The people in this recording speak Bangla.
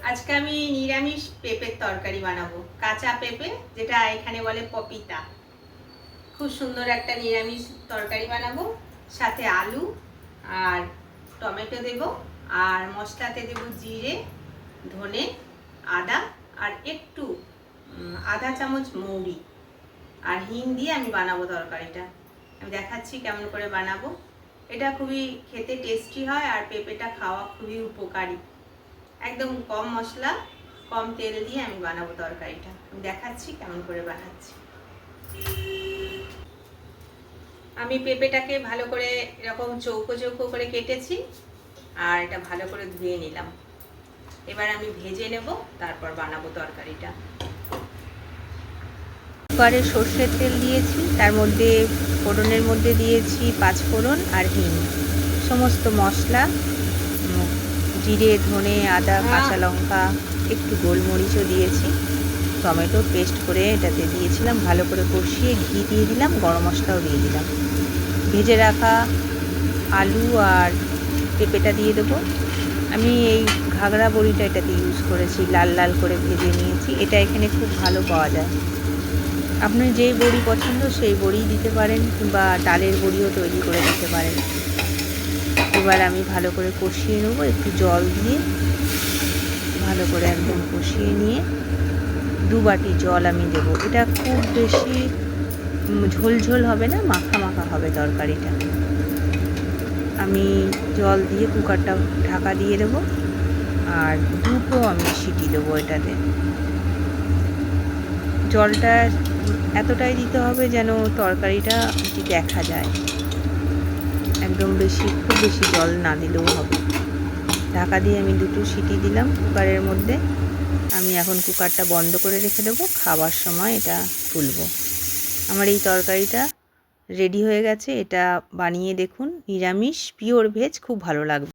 আজকে আমি নিরামিষ পেঁপের তরকারি বানাবো। কাঁচা পেঁপে, যেটা এখানে বলে পপিতা। খুব সুন্দর একটা নিরামিষ তরকারি বানাবো। সাথে আলু আর টমেটো দেব, আর মশলাতে দেব জিরে, ধনে, আদা আর একটু আধা চামচ মৌরি আর হিং দিয়ে আমি বানাবো তরকারিটা। আমি দেখাচ্ছি কেমন করে বানাবো। এটা খুবই খেতে টেস্টি হয় আর পেঁপেটা খাওয়া খুবই উপকারী। একদম কম মশলা কম তেল দিয়ে আমি বানাবো তরকারিটা। আমি দেখাচ্ছি কেমন করে বানাচ্ছি। আমি পেঁপেটাকে ভালো করে এরকম চৌকো চৌকো করে কেটেছি আর এটা ভালো করে ধুয়ে নিলাম। এবার আমি ভেজে নেব, তারপর বানাবো তরকারিটা। কুকারে সর্ষের তেল দিয়েছি, তার মধ্যে ফোড়নের মধ্যে দিয়েছি পাঁচফোড়ন আর হিং, সমস্ত মশলা, জিরে, ধনে, আদা, কাঁচা লঙ্কা, একটু গোলমরিচও দিয়েছি, টমেটো পেস্ট করে এটাতে দিয়েছিলাম। ভালো করে কষিয়ে ঘি দিয়ে দিলাম, গরম মশলাও দিয়ে দিলাম। ভেজে রাখা আলু আর পেঁপেটা দিয়ে দেবো। আমি এই ঘাগরা বড়িটা এটাতে ইউজ করেছি, লাল লাল করে ভেজে নিয়েছি। এটা এখানে খুব ভালো পাওয়া যায়। আপনি যেই বড়ি পছন্দ সেই বড়ি দিতে পারেন, কিংবা ডালের বড়িও তৈরি করে দিতে পারেন। এবার আমি ভালো করে কষিয়ে নেবো, একটু জল দিয়ে ভালো করে একদম কষিয়ে নিয়ে 2 বাটি জল আমি দেবো। এটা খুব বেশি ঝোল হবে না, মাখা মাখা হবে তরকারিটা। আমি জল দিয়ে কুকারটা ঢাকা দিয়ে দেবো আর 2টো আমি সিটি দেবো এটাতে। জলটা এতটাই দিতে হবে যেন তরকারিটা দেখা যায়, একদম খুব বেশি জল না দিলেও হবে। ঢাকা দিয়ে আমি 2টো সিটি দিলাম কুকারের মধ্যে। আমি এখন কুকারটা বন্ধ করে রেখে দেবো, খাবার সময় এটা খুলবো। আমার এই তরকারিটা রেডি হয়ে গেছে। এটা বানিয়ে দেখুন, নিরামিষ পিওর ভেজ, খুব ভালো লাগবে।